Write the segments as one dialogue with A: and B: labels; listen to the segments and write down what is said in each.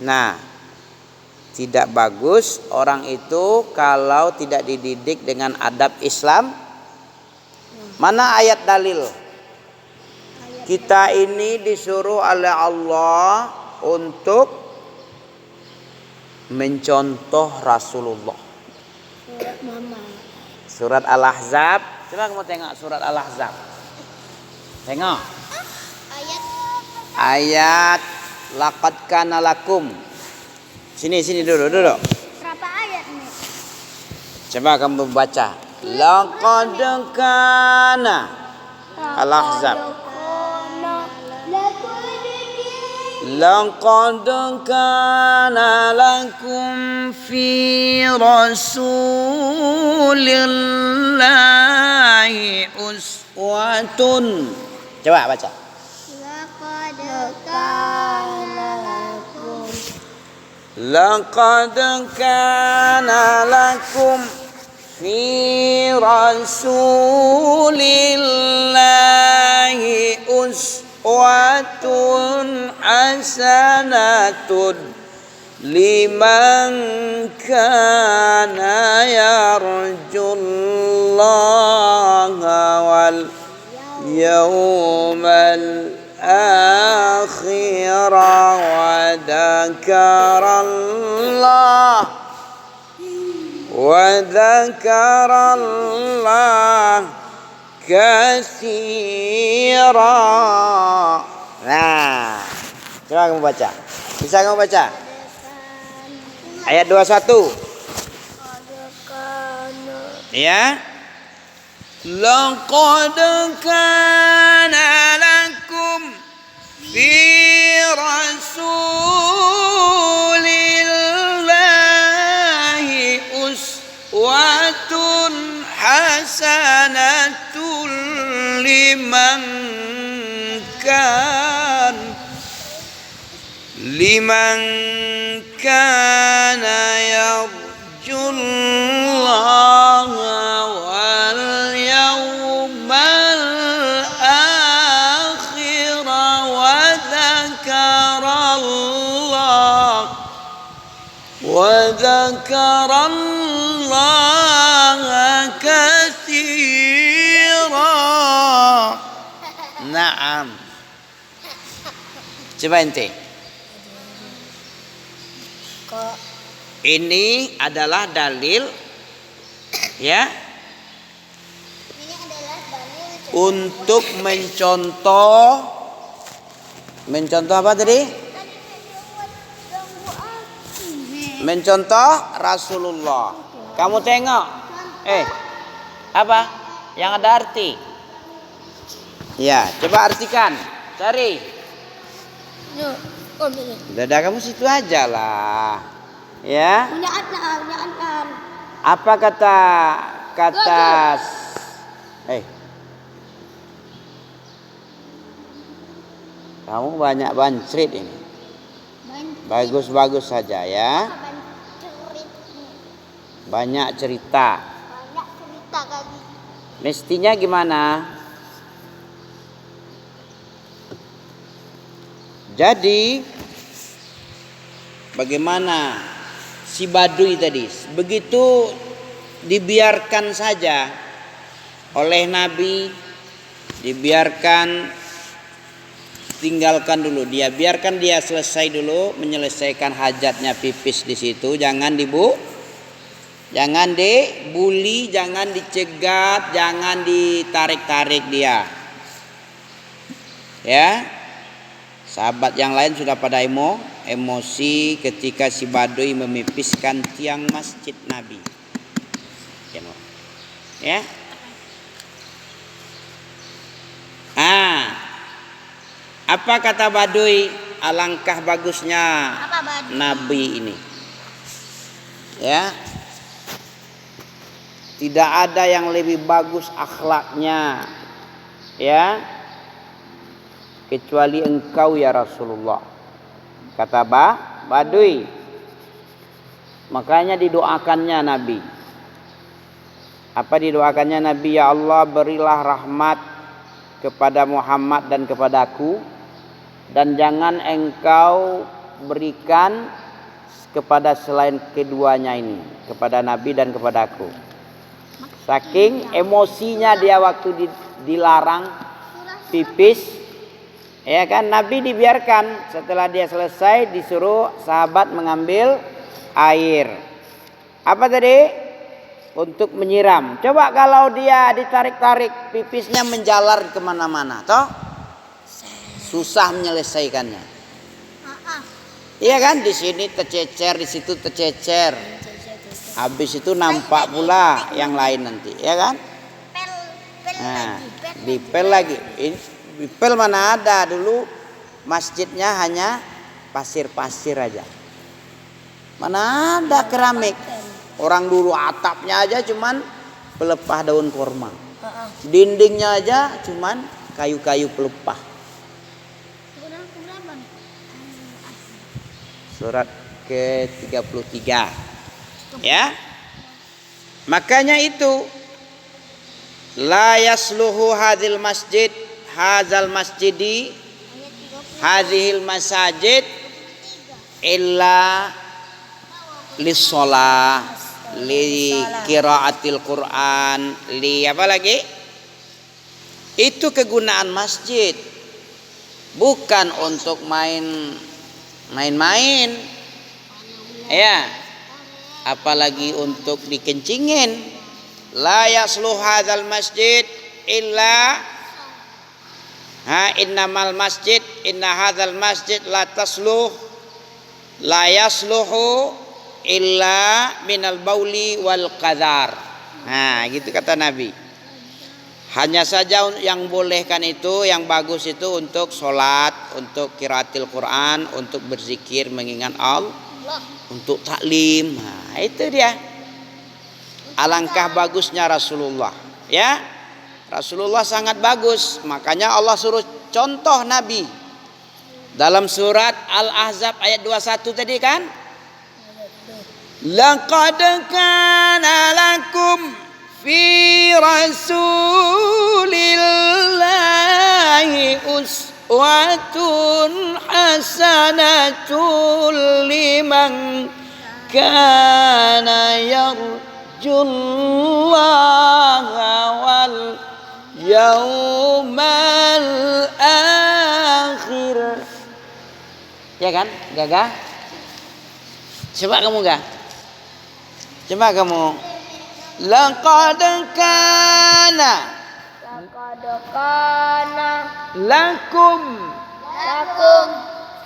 A: Nah, tidak bagus orang itu kalau tidak dididik dengan adab Islam. Mana ayat dalil? Kita ini disuruh oleh Allah untuk mencontoh Rasulullah. Surat Al-Ahzab. Coba kamu tengok surat Al-Ahzab. Tengok. Ayat laqad kana lakum. Sini dulu.
B: Berapa ayat nih?
A: Coba kamu baca. Laqad kana Al-Ahzab. Laqad kana lakum fi Rasulillahi uswatun. Coba baca. Laqad kana lakum fi Rasulillahi uswatun hasanatun liman kana yarjullaha wal yawmal akhir wa dzakarallaha katsira. Nah, coba kamu baca. Bisa kamu baca? Ayat 21. Ya. Laqad kana lakum fi Rasulillahi uswatun hasanatun liman kana yarjullaha wal yawmal akhir wa dzakarallaha katsira. Naam. Coba ente. Ini adalah dalil, ya, untuk mencontoh apa tadi? Mencontoh Rasulullah. Kamu tengok, apa? Yang ada arti? Ya, coba artikan, cari. Dada kamu situ aja lah, ya. Apa kata kamu banyak bancrit ini. Bagus saja ya. Banyak cerita kali. Mestinya gimana? Jadi bagaimana si Badui tadi? Begitu dibiarkan saja oleh Nabi, dibiarkan, tinggalkan dulu dia, biarkan dia selesai dulu menyelesaikan hajatnya pipis di situ, jangan dibully, jangan dicegat, jangan ditarik-tarik dia. Ya. Sahabat yang lain sudah pada emosi ketika si Badui memipiskan tiang masjid Nabi. Ya. Apa kata Badui? Alangkah bagusnya Nabi ini. Ya. Tidak ada yang lebih bagus akhlaknya, ya, kecuali engkau ya Rasulullah, kata Badui. Makanya didoakannya Nabi. Apa didoakannya Nabi? Ya Allah, berilah rahmat kepada Muhammad dan kepadaku, dan jangan engkau berikan kepada selain keduanya ini, kepada Nabi dan kepadaku. Saking emosinya dia waktu dilarang pipis, ya kan, Nabi dibiarkan. Setelah dia selesai disuruh sahabat mengambil air. Apa tadi? Untuk menyiram. Coba kalau dia ditarik-tarik, pipisnya menjalar kemana-mana, toh susah menyelesaikannya. Iya kan, di sini tercecer, di situ tercecer. Habis itu nampak pula yang lain nanti, ya kan? Nah, dipel lagi. Dipel mana ada, dulu masjidnya hanya pasir-pasir aja. Mana ada keramik. Orang dulu atapnya aja cuman pelepah daun kurma. Dindingnya aja cuman kayu-kayu pelepah. Surat ke-33. Ya. Makanya itu la yasluhu hadzal masjidi hadzihil masajid illa lis-shalah, li qiraatil Quran, li apa lagi? Itu kegunaan masjid. Bukan untuk main-main, ya, apalagi untuk dikencingin. La yasluh hadzal masjid illa innamal masjid inna hadzal masjid la yasluhu illa minal bauli wal qadar. Nah, gitu kata Nabi. Hanya saja yang bolehkan itu, yang bagus itu untuk sholat, untuk qiraatil Quran, untuk berzikir mengingat Allah, untuk taklim. Nah, itu dia. Alangkah bagusnya Rasulullah. Ya, Rasulullah sangat bagus. Makanya Allah suruh contoh Nabi dalam surat Al-Ahzab ayat 21 tadi kan. Laqad kana lakum fi rasulillahi uswatun hasanatun liman kana yarjullaha wal yaumal akhir. Ya kan, Gagah? Coba kamu, Gah. Coba kamu. Laqad kana lakum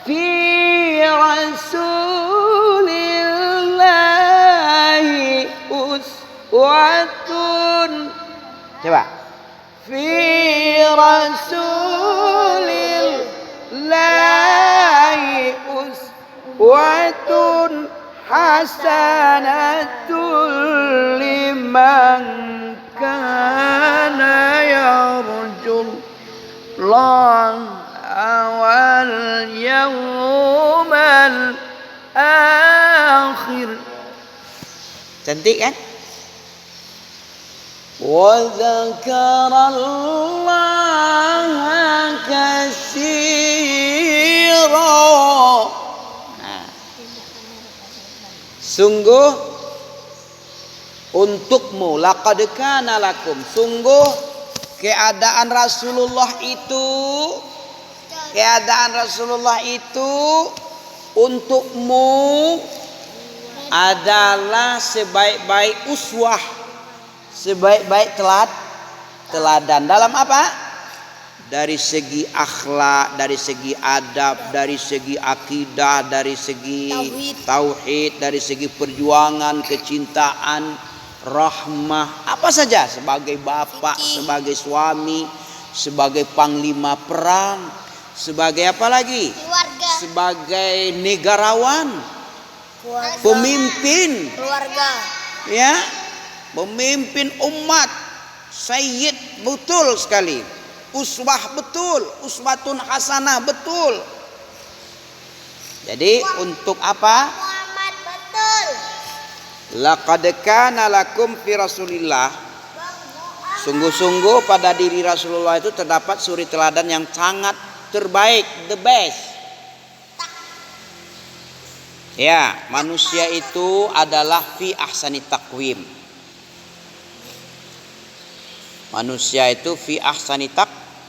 A: fi rasulillahi uswatun. Coba. Fi rasulillahi uswatun hasanatul liman kana yarjullaha wal yawmal akhir. Cantik kan? Wa dzakarallaha katsira. Sungguh untukmu, laqad kana lakum, sungguh keadaan Rasulullah itu untukmu adalah sebaik-baik uswah, sebaik-baik teladan. Dalam apa? Dari segi akhlak, dari segi adab, dari segi akidah, dari segi tauhid, dari segi perjuangan, kecintaan, rahmah, apa saja, sebagai bapak, sebagai suami, sebagai panglima perang, sebagai apa lagi? Keluarga. Sebagai negarawan, pemimpin keluarga. Ya, pemimpin umat, sayyid, betul sekali. Uswah betul, uswatun hasanah betul. Jadi untuk apa? Muhammad betul. Laqad kana lakum fi Rasulillah. Sungguh-sungguh pada diri Rasulullah itu terdapat suri teladan yang sangat terbaik, the best. Ya, manusia itu adalah fi ahsani taqwim. Manusia itu fi ahsani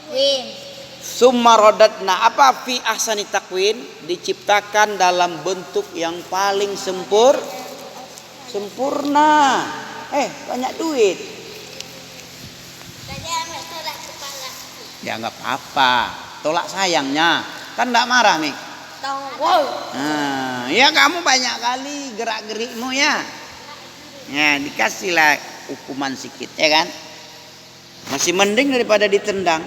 B: Win.
A: summa radatna. Apa fi ahsani taqwim? Diciptakan dalam bentuk yang paling sempurna. Banyak duit.
B: Tadi ambil tolak kepala.
A: Ya nggak apa-apa. Tolak sayangnya. Kan enggak marah nih.
B: Wow.
A: Nah, ya kamu banyak kali gerak-gerikmu ya. Ya, dikasihlah hukuman sedikit ya kan. Masih mending daripada ditendang.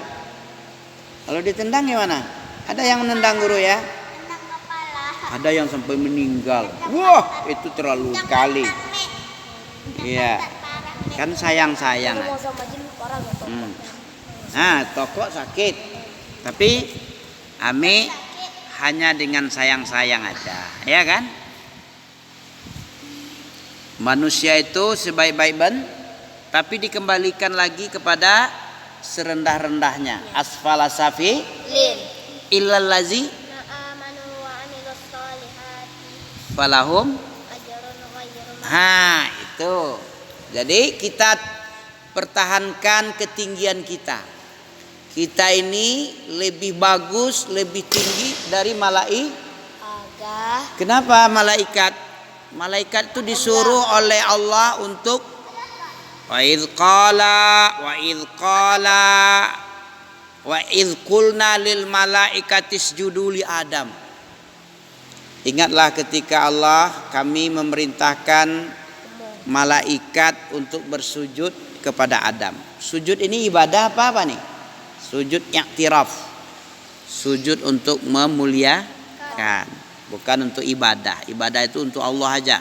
A: Kalau ditendang gimana? Ada yang menendang guru ya?
B: Tendang kepala.
A: Ada yang sampai meninggal. Wah, itu terlalu sekali. Iya. Kan sayang-sayang. Nah, tokok sakit. Tapi Ami hanya dengan sayang-sayang aja, ya kan? Manusia itu sebaik-baik tapi dikembalikan lagi kepada serendah-rendahnya. Asfala safi
B: Lin.
A: illal lazi
B: Amanu wa amilus solihati.
A: falahum.
B: Ajrun ghairu
A: Itu. Jadi kita pertahankan ketinggian kita. Kita ini lebih bagus, lebih tinggi dari
B: agak.
A: Kenapa malaikat? Malaikat itu disuruh oleh Allah untuk wa idz qulna lil malaikati isjudu li Adam. Ingatlah ketika kami memerintahkan malaikat untuk bersujud kepada Adam. Sujud ini ibadah apa nih? Sujud i'tiraf. Sujud untuk memuliakan, bukan untuk ibadah. Ibadah itu untuk Allah aja.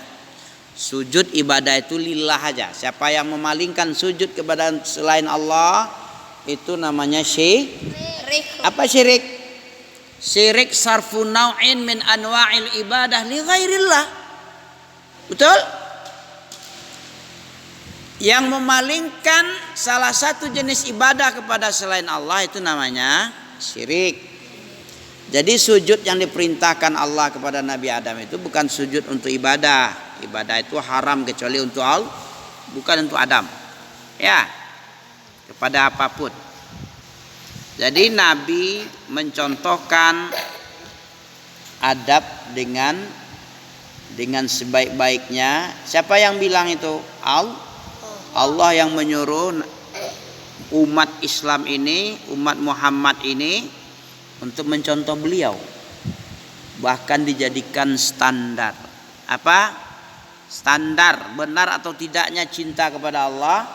A: Sujud ibadah itu lillah aja. Siapa yang memalingkan sujud kepada selain Allah, itu namanya syirik. Apa syirik? Syirik sarfu nau'in min anwa'il ibadah li ghairillah. Betul? Yang memalingkan salah satu jenis ibadah kepada selain Allah itu namanya syirik. Jadi sujud yang diperintahkan Allah kepada Nabi Adam itu bukan sujud untuk ibadah. Ibadah itu haram kecuali untuk Allah, bukan untuk Adam. Ya, kepada apapun. Jadi Nabi mencontohkan adab dengan sebaik-baiknya. Siapa yang bilang itu? Allah yang menyuruh umat Islam ini, umat Muhammad ini untuk mencontoh beliau. Bahkan dijadikan standar. Apa? Standar benar atau tidaknya cinta kepada Allah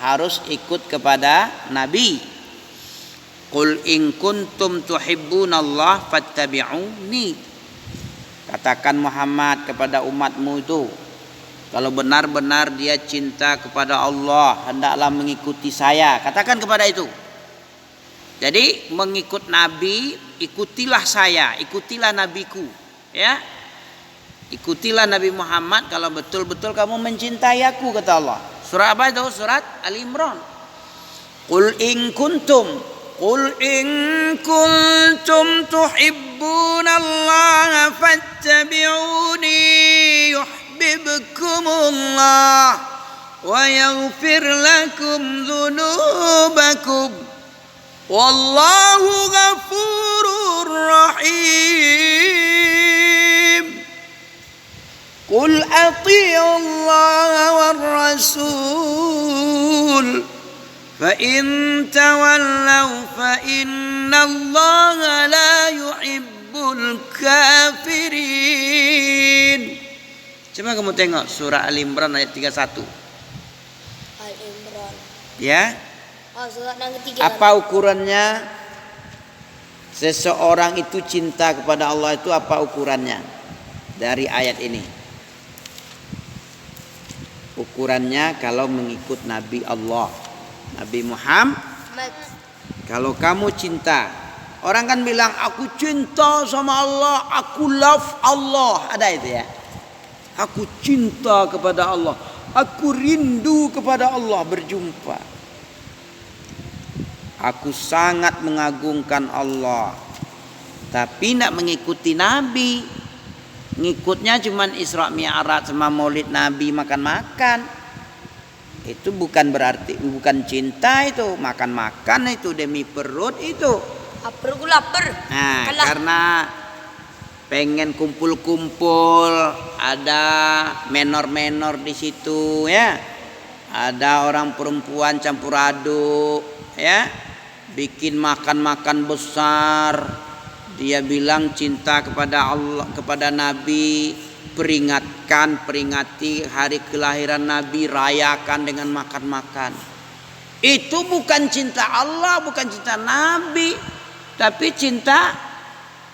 A: harus ikut kepada Nabi. Qul in kuntum tuhibbunallah fattabi'uni. Katakan Muhammad kepada umatmu itu, kalau benar-benar dia cinta kepada Allah, hendaklah mengikuti saya. Katakan kepada itu. Jadi mengikut Nabi, ikutilah saya, ikutilah Nabiku. Ya, ikutilah Nabi Muhammad kalau betul-betul kamu mencintai aku, kata Allah. Surah apa itu? Surat Al-Imran. Qul in kuntum tuhibbunallaha fattabi'uni yuhibbukumullah wa yaghfir lakum dzunubakum wallahu ghafurur rahim. Qul ati'ullaha war rasul fa in tawallaw fa innallaha la yuhibbul kafirin. Coba kamu tengok surah Al-Imran ayat 31.
B: Al-Imran.
A: Ya.
B: Surat yang ketiga.
A: Apa ukurannya seseorang itu cinta kepada Allah itu, apa ukurannya dari ayat ini? Ukurannya kalau mengikut Nabi Allah, Nabi Muhammad. Kalau kamu cinta, orang kan bilang aku cinta sama Allah, aku love Allah, ada itu ya. Aku cinta kepada Allah, aku rindu kepada Allah berjumpa. Aku sangat mengagungkan Allah, tapi tidak mengikuti Nabi. ngikutnya cuman Isra Mi'raj sama Maulid Nabi makan-makan. Itu bukan berarti bukan cinta, itu makan-makan itu demi perut itu.
B: Lapar gue lapar.
A: Nah,
B: Kalah.
A: karena pengen kumpul-kumpul, ada menor-menor di situ ya. Ada orang perempuan campur aduk ya. Bikin makan-makan besar. Dia bilang cinta kepada Allah, kepada Nabi, peringati hari kelahiran Nabi, rayakan dengan makan-makan. Itu bukan cinta Allah, bukan cinta Nabi, tapi cinta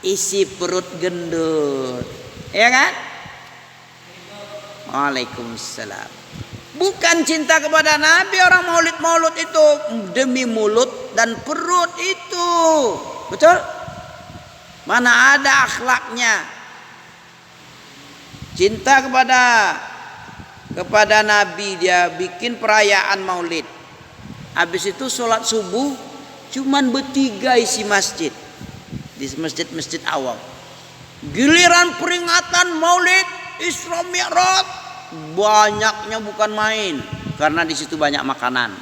A: isi perut gendut. Ya kan? Waalaikumsalam. Bukan cinta kepada Nabi orang maulid-maulid itu, demi mulut dan perut itu. Betul? Mana ada akhlaknya. Cinta kepada Nabi, dia bikin perayaan maulid. Habis itu sholat subuh cuman bertiga isi masjid. Di masjid-masjid awam. Giliran peringatan maulid Isra Mi'raj, banyaknya bukan main, karena di situ banyak makanan,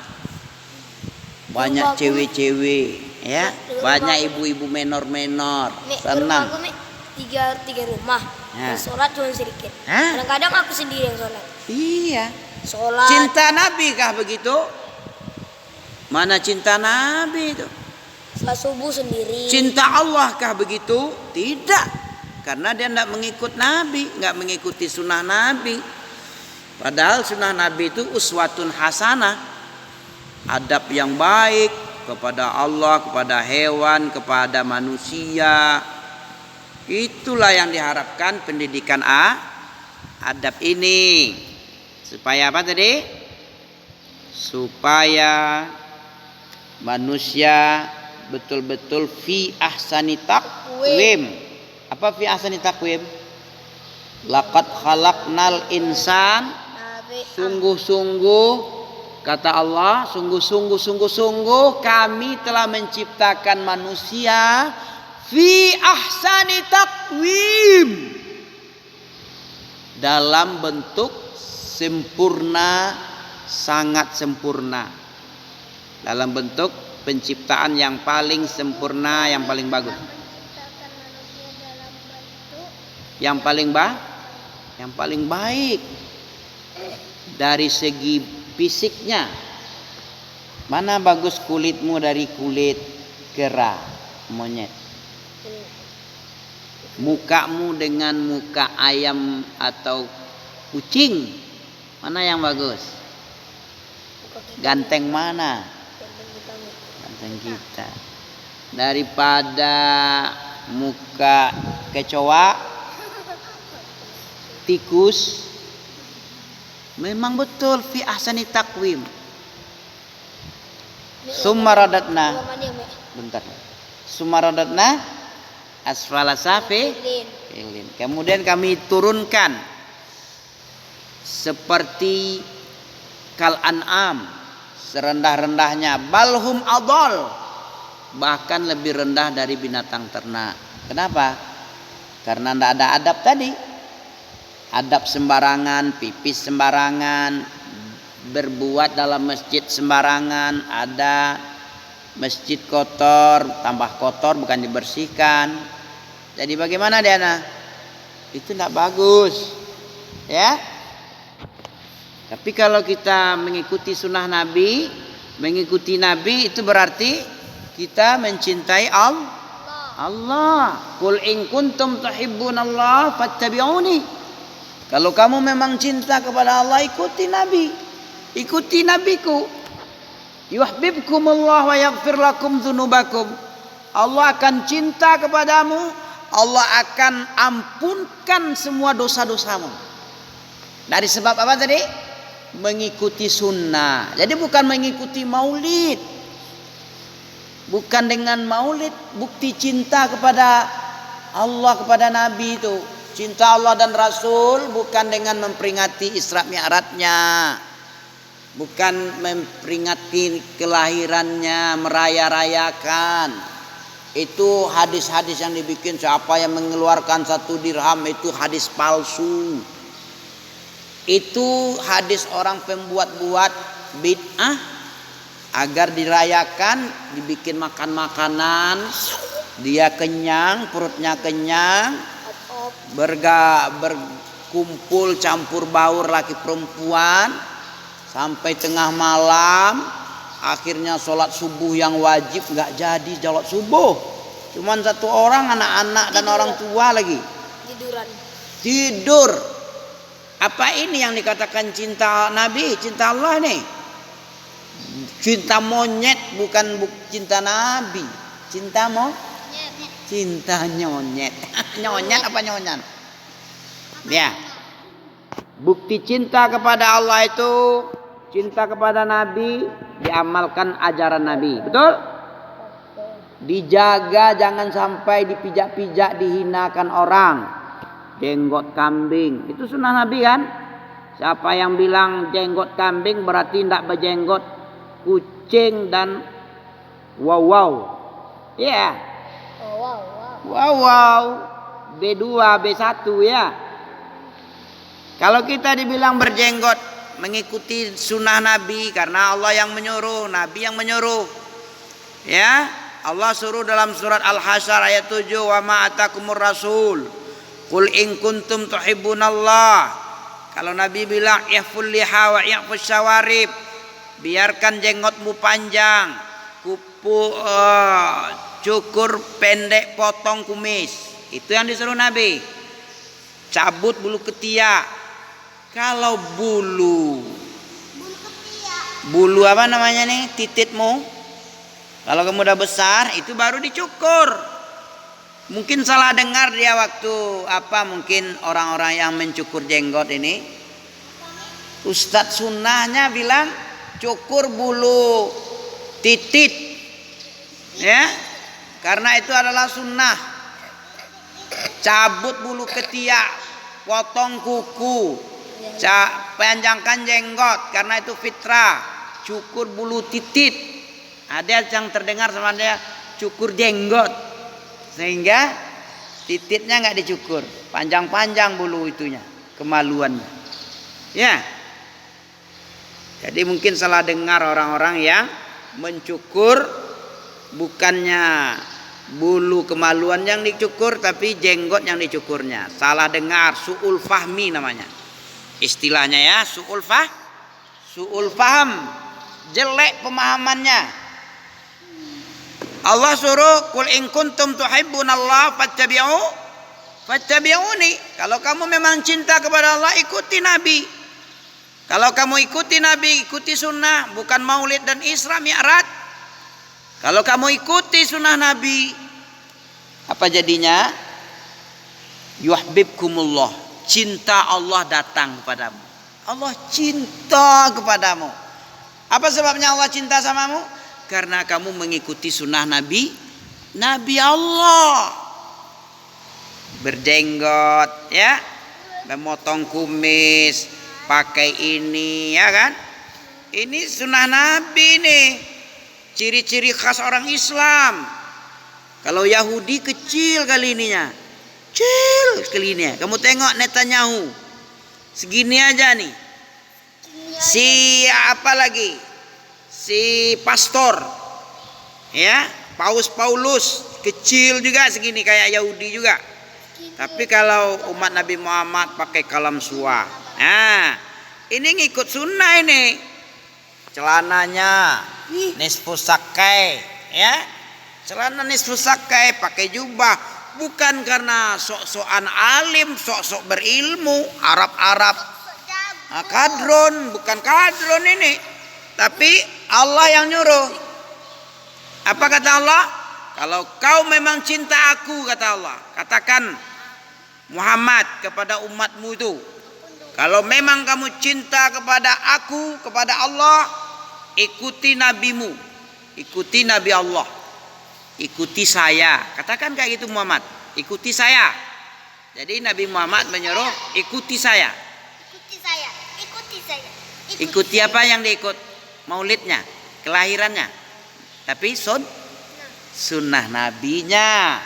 A: banyak cewek-cewek, ya, banyak ibu-ibu menor-menor, senang.
B: Rumahku tiga rumah,
A: Ya.
B: sholat cuma sedikit.
A: Hah?
B: Kadang-kadang aku sendiri yang sholat.
A: Iya.
B: Sholat.
A: Cinta Nabi kah begitu? Mana cinta Nabi itu?
B: Sholat subuh sendiri.
A: Cinta Allah kah begitu? Tidak, karena dia tidak mengikut Nabi, nggak mengikuti sunnah Nabi. Padahal sunnah Nabi itu uswatun hasanah, adab yang baik kepada Allah, kepada hewan, kepada manusia. Itulah yang diharapkan pendidikan adab ini. Supaya apa tadi? Supaya manusia betul-betul fi ahsani taqwim. Apa fi ahsani taqwim? Laqad khalaqnal insan, sungguh-sungguh kata Allah, sungguh kami telah menciptakan manusia fi ahsani taqwim, dalam bentuk sempurna, sangat sempurna, dalam bentuk penciptaan yang paling sempurna, yang paling bagus, yang paling baik dari segi fisiknya. Mana bagus kulitmu dari kulit kera monyet? Mukamu dengan muka ayam atau kucing, mana yang bagus? Ganteng mana? Ganteng kita. Daripada muka kecoa, tikus. Memang betul fi ahsani taqwim. Sumaradatna. Bentar. Sumaradatna asfala safilin. Kemudian kami turunkan seperti kal an'am, serendah-rendahnya, balhum adol, bahkan lebih rendah dari binatang ternak. Kenapa? Karena tidak ada adab tadi. Adab sembarangan, pipis sembarangan, berbuat dalam masjid sembarangan, ada masjid kotor, tambah kotor bukan dibersihkan. Jadi bagaimana Diana? Itu tidak bagus, ya. Tapi kalau kita mengikuti sunnah Nabi, mengikuti Nabi itu berarti kita mencintai Allah. Qul in kuntum tuhibbunallah fattabi'uni. Kalau kamu memang cinta kepada Allah, ikuti Nabi, ikuti Nabiku. Yuhibbukumullah wa yaghfir lakum dzunubakum. Allah akan cinta kepadamu, Allah akan ampunkan semua dosa-dosamu. Dari sebab apa tadi? Mengikuti sunnah. Jadi bukan mengikuti maulid. Bukan dengan maulid bukti cinta kepada Allah, kepada Nabi itu. Cinta Allah dan Rasul bukan dengan memperingati Isra Mi'rajnya, bukan memperingati kelahirannya, meraya-rayakan. Itu hadis-hadis yang dibikin, siapa yang mengeluarkan 1 dirham itu hadis palsu. Itu hadis orang pembuat-buat bid'ah agar dirayakan, dibikin makan makanan, dia kenyang, perutnya kenyang, berkumpul campur baur laki perempuan sampai tengah malam. Akhirnya sholat subuh yang wajib nggak jadi sholat subuh. Cuman 1 orang, anak-anak dan orang tua lagi tidur. Apa ini yang dikatakan cinta Nabi, cinta Allah nih? Cinta monyet, bukan cinta Nabi. Cinta cinta nyonyet. Nyonyet apa nyonyan? Ya. Bukti cinta kepada Allah itu cinta kepada Nabi, diamalkan ajaran Nabi. Betul? Dijaga jangan sampai dipijak-pijak, dihinakan orang. Jenggot kambing itu sunnah Nabi kan? Siapa yang bilang jenggot kambing berarti tidak berjenggot kucing dan wow. Ya. Wow. B2, B1 ya. Kalau kita dibilang berjenggot, mengikuti sunnah Nabi karena Allah yang menyuruh, Nabi yang menyuruh. Ya, Allah suruh dalam surat Al-Hasyr ayat 7, wa ma atakumur rasul qul in kuntum tuhibbunallah. Kalau Nabi bilang ihful liha wa ihfus syawarib, biarkan jenggotmu panjang, cukur pendek, potong kumis. Itu yang disuruh Nabi. Cabut bulu ketiak. Kalau bulu apa namanya nih, tititmu, kalau kamu udah besar itu baru dicukur. Mungkin salah dengar dia waktu mungkin orang-orang yang mencukur jenggot ini, Ustadz sunnahnya bilang cukur bulu titit, ya, karena itu adalah sunnah. Cabut bulu ketiak, potong kuku, panjangkan jenggot karena itu fitrah. Cukur bulu titit, ada yang terdengar sama dia cukur jenggot, sehingga tititnya nggak dicukur, panjang-panjang bulu itunya, kemaluannya. Ya, jadi mungkin salah dengar orang-orang yang mencukur bukannya bulu kemaluan yang dicukur, tapi jenggot yang dicukurnya. Salah dengar, su'ul fahmi namanya. Istilahnya ya, su'ul faham, jelek pemahamannya. Allah suruh qul in kuntum tuhibbunallah fattabi'uni. Kalau kamu memang cinta kepada Allah, ikuti Nabi. Kalau kamu ikuti Nabi, ikuti sunnah, bukan maulid dan Isra Mi'raj. Kalau kamu ikuti sunnah Nabi, apa jadinya? Yuhibbukumullah, cinta Allah datang kepadamu. Allah cinta kepadamu. Apa sebabnya Allah cinta samamu? Karena kamu mengikuti sunnah Nabi Allah. Berjenggot, ya, memotong kumis, pakai ini, ya kan? Ini sunnah Nabi nih. Ciri-ciri khas orang Islam. Kalau Yahudi kecil kali ininya. Kecil sekali ini. Kamu tengok Netanyahu. Segini aja nih. Si pastor. Ya, Paulus kecil juga segini kayak Yahudi juga. Tapi kalau umat Nabi Muhammad pakai kalam suah. Nah, ini ngikut sunnah ini. Celananya nisfu sakai, ya. Celana nisfu sakai, pakai jubah, bukan karena sok-sokan alim, sok-sok berilmu, Arab-Arab. Kadron, bukan kadron ini. Tapi Allah yang nyuruh. Apa kata Allah? Kalau kau memang cinta aku, kata Allah, katakan Muhammad kepada umatmu itu, kalau memang kamu cinta kepada aku, kepada Allah, ikuti nabimu, ikuti Nabi Allah, ikuti saya. Katakan kayak gitu Muhammad, ikuti saya. Jadi Nabi Muhammad menyuruh ikuti saya.
B: Ikuti saya, ikuti saya.
A: Ikuti apa yang diikut? Maulidnya, kelahirannya. Tapi sunnah nabinya.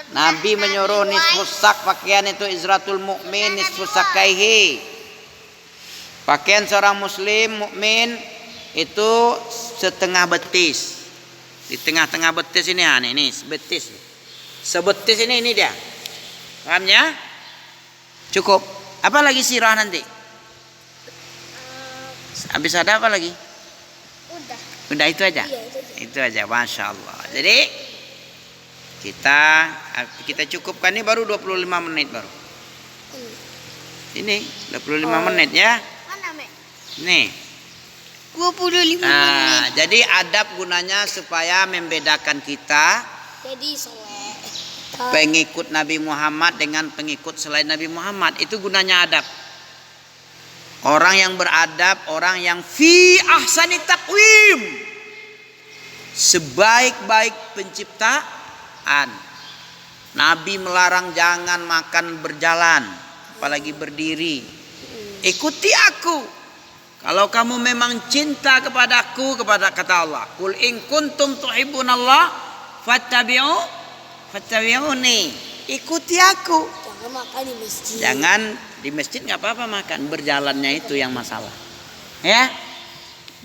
A: Nabi menyuruh nisfus sak, pakaian itu izratul mukmin nisfus sakaihi. Pakaian seorang muslim mukmin itu setengah betis. Di tengah-tengah betis ini, ini betis. Sebetis ini dia. Pahamnya? Cukup. Apa lagi sirah nanti? Habis ada apa lagi? Udah itu aja.
B: Iya,
A: itu aja, masya Allah. Jadi kita cukupkan, ini baru 25 menit baru. Ini 25 menit ya.
B: Mana, Mek?
A: Nih.
B: 25 menit.
A: Jadi adab gunanya supaya membedakan kita
B: Jadi soleh.
A: pengikut Nabi Muhammad dengan pengikut selain Nabi Muhammad. Itu gunanya adab. Orang yang beradab, orang yang fi ahsani taqwim, sebaik-baik penciptaan. Nabi melarang jangan makan berjalan, apalagi berdiri. Ikuti aku. Kalau kamu memang cinta kepadaku, kepada kata Allah, qul in kuntum tuhibbunallah fattabi'uni. Ikuti aku.
B: Jangan makan di masjid.
A: Jangan di masjid, nggak apa-apa makan, berjalannya itu yang masalah. Ya,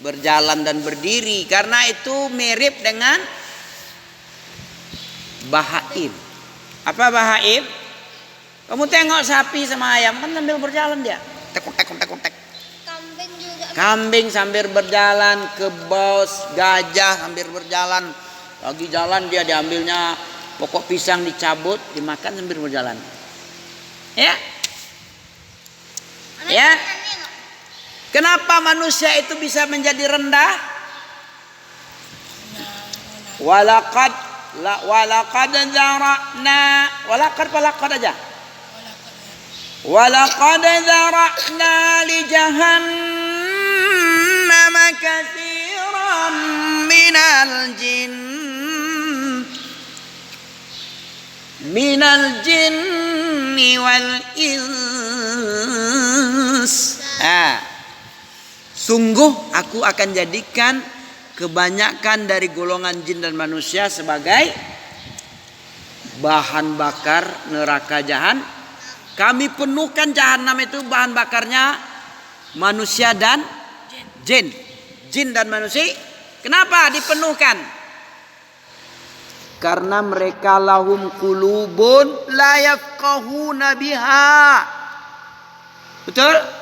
A: berjalan dan berdiri, karena itu mirip dengan bahaim. Apa bahaim? Kamu tengok sapi sama ayam kan sambil berjalan dia, tekuk.
B: Kambing juga.
A: Kambing sambil berjalan, kebos, gajah sambil berjalan. Lagi jalan dia diambilnya pokok pisang, dicabut, dimakan sambil berjalan. Ya. Ya. Kenapa manusia itu bisa menjadi rendah? Walaqad zara'na, walaqad aja. Walaqad zara'na li jahannam katsiran minal jinni wal ins. Sungguh aku akan jadikan kebanyakan dari golongan jin dan manusia sebagai bahan bakar neraka jahanam. Kami penuhkan jahanam itu bahan bakarnya manusia dan jin. Jin dan manusia. Kenapa dipenuhkan? Karena mereka lahum qulubun la yafqahuna biha. Betul?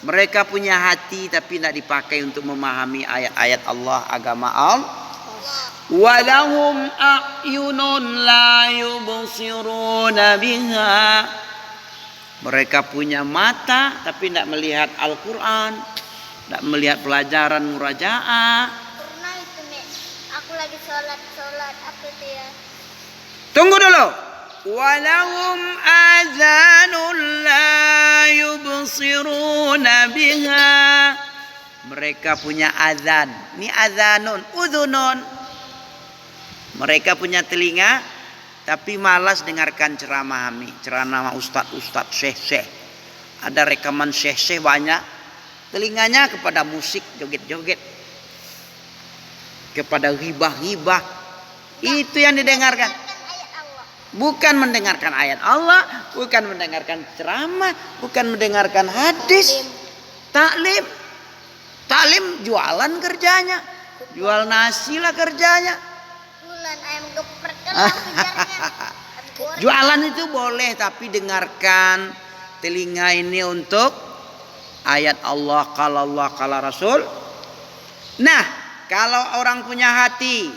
A: Mereka punya hati tapi tidak dipakai untuk memahami ayat-ayat Allah, agama Allah. Walahum a'yunun la yubsiruna biha. Mereka punya mata tapi tidak melihat Al-Quran, tidak melihat pelajaran murajaah.
B: Pernah itu, Mek. Aku lagi sholat apa itu ya?
A: Tunggu dulu. Walahum azanun la yubsiruna biha. Mereka punya azan. Ini azanun, udhunun. Mereka punya telinga tapi malas dengarkan ceramah ustaz, syekh. Ada rekaman syekh banyak. Telinganya kepada musik, joget-joget. Kepada hibah-hibah. Itu yang didengarkan. Bukan mendengarkan ayat Allah, bukan mendengarkan ceramah, bukan mendengarkan hadis. Taklim jualan kerjanya. Jual nasi lah kerjanya.
B: Jualan ayam geprek kan kerjanya.
A: Jualan itu boleh, tapi dengarkan telinga ini untuk ayat Allah, qala Allah, qala Rasul. Nah, kalau orang punya hati,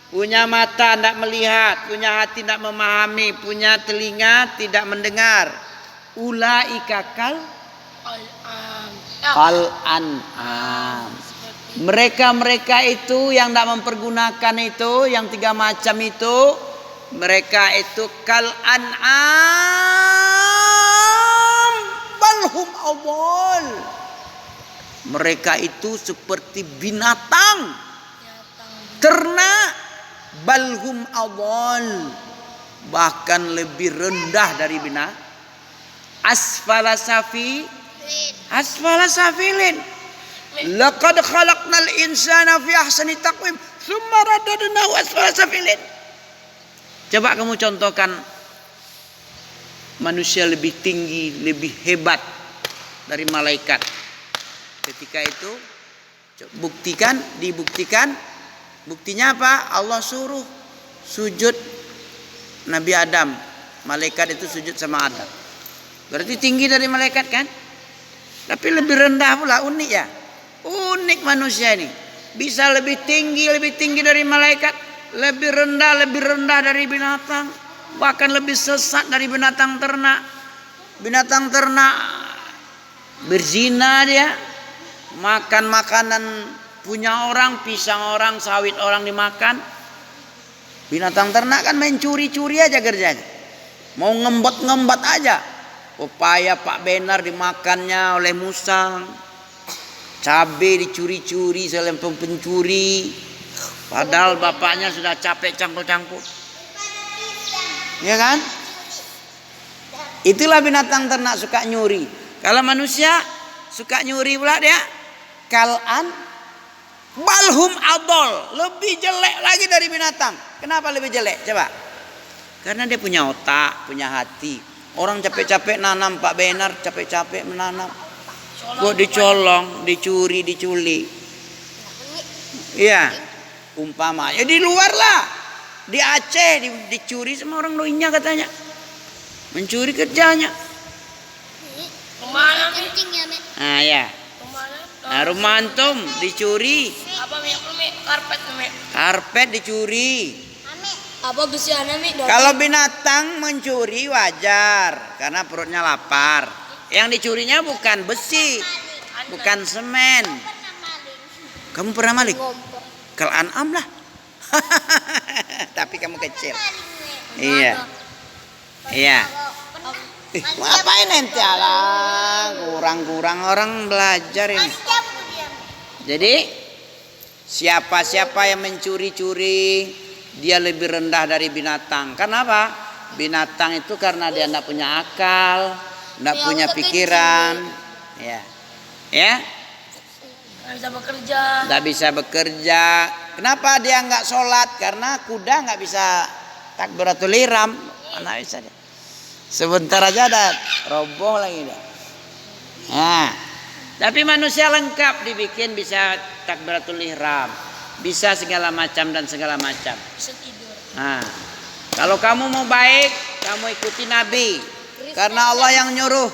A: punya mata tidak melihat, punya hati tidak memahami, punya telinga tidak mendengar, ulaika kal an'am. Mereka itu yang tidak mempergunakan itu, yang 3 macam itu, mereka itu kal an'am balhum awal. Mereka itu seperti binatang, ternak. Balhum awal, bahkan lebih rendah dari binatang. Asfala safilin. Laqad khalaqnal insana fi ahsani taqwim Summa radadnahu asfala safilin. Coba kamu contohkan manusia lebih tinggi, lebih hebat dari malaikat. Ketika itu dibuktikan. Buktinya apa? Allah suruh sujud Nabi Adam. Malaikat itu sujud sama Adam. Berarti tinggi dari malaikat kan? Tapi lebih rendah pula, unik ya. Unik manusia ini. Bisa lebih tinggi dari malaikat, lebih rendah dari binatang, bahkan lebih sesat dari binatang ternak. Binatang ternak berzina dia, makan makanan punya orang, pisang orang, sawit orang dimakan. Binatang ternak kan main curi-curi aja kerjanya. Mau ngembat aja. Pepaya Pak Benar dimakannya oleh musang. Cabai dicuri-curi oleh pencuri. Padahal bapaknya sudah capek cangkul-cangkul. Ya kan? Itulah binatang ternak suka nyuri. Kalau manusia suka nyuri pula dia. Kal'an balhum adol, lebih jelek lagi dari binatang. Kenapa lebih jelek? Coba. Karena dia punya otak, punya hati. Orang capek-capek nanam, Pak Benar capek-capek menanam. Kok dicolong, dicuri, diculik. Iya. Umpama. Ya di luar lah. Di Aceh dicuri sama orang Rohingya katanya. Mencuri kerjanya.
B: Rumah kencing ya, Mek.
A: Ah ya. Nah, rumah antum dicuri.
B: Apa Mek? Karpet, Mek.
A: Karpet dicuri.
B: Apa besiannya, Mek?
A: Kalau binatang mencuri wajar karena perutnya lapar. Yang dicurinya bukan besi, bukan semen. Kamu pernah maling? Kalau an'am lah. Tapi kamu kecil. Iya. Iya. Ngapain ente alah? Kurang-kurang orang belajar ini. Jadi siapa-siapa yang mencuri-curi dia lebih rendah dari binatang. Kenapa? Binatang itu karena dia tidak punya akal, tidak punya pikiran, ya, tidak bisa bekerja. Kenapa dia nggak sholat? Karena kuda nggak bisa takbiratul ihram, mana bisa dia. Sebentar aja ada roboh lagi dia. Nah, tapi manusia lengkap dibikin bisa takbiratul ihram. Bisa segala macam dan segala macam.
B: Bisa tidur.
A: Nah, kalau kamu mau baik, kamu ikuti Nabi. Karena Allah yang nyuruh.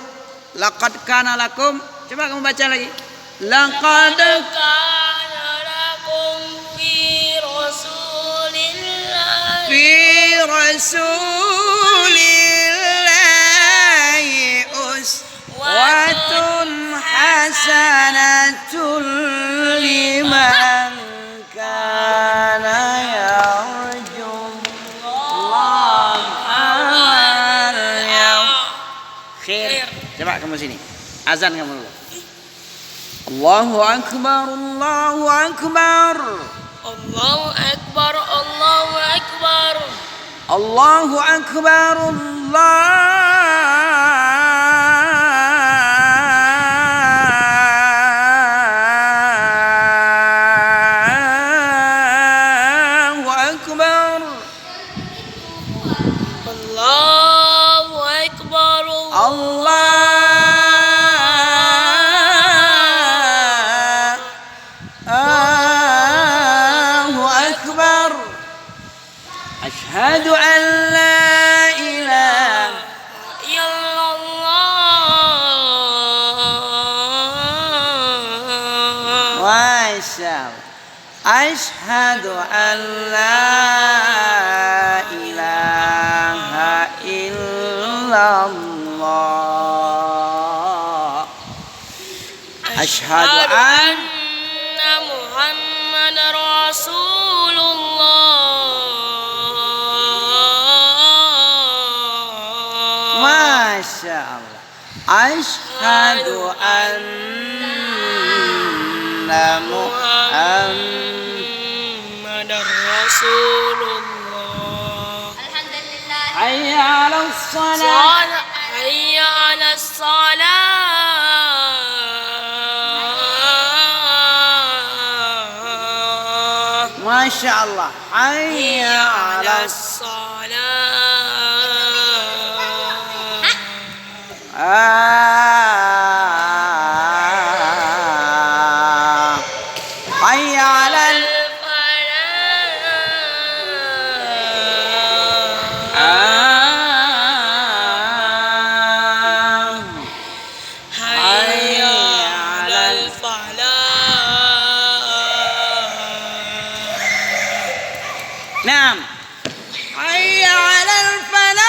A: Laqad kana lakum. Coba kamu baca lagi. Laqad
B: kana lakum fi
A: rasulillahi uswatun hasanatun liman kana yarju Allah wal yaumil. Coba kamu sini. Azan kamu dulu. Allahu akbar, Allahu akbar.
B: Allahu akbar, Allahu akbar.
A: Allahu akbar, Allahu akbar.
B: Allahu akbar.
A: Allahu akbar. Asyhadu an la ilaha
B: illallah.
A: Masya Allah. Asyhadu an la ilaha illallah. Asyhadu an
B: anna Muhammad Rasulullah.
A: Masya Allah. Asyhadu anna
B: Muhammad Rasulullah. Alhamdulillah.
A: hayya 'alas shalah.
B: Hayya 'alas salah.
A: Masya Allah. Hayya ala hayya ala Naam. Hayya 'alal falah.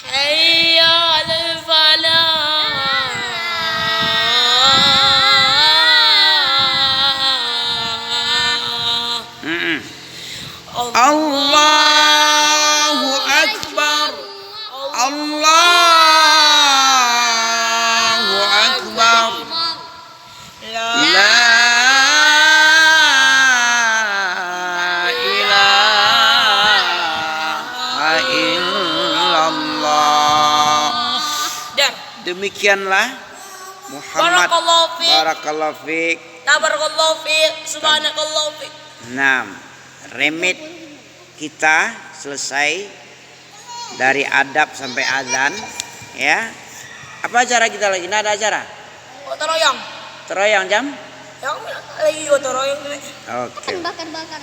B: Hayya 'alal falah.
A: Allahu Akbar. Allahu Akbar. La ilaha illallah. Demikianlah Muhammad. Barakallahu fiik.
B: Tabarakallahu fiik. Subhanakallahu fiik.
A: Nah, remit kita selesai dari adab sampai azan, ya. Apa acara kita lagi? Nah, ada acara?
B: Oh, teroyong.
A: Teroyong jam?
B: Yang lagi toroyong.
A: Oke.
B: Bakar-bakar.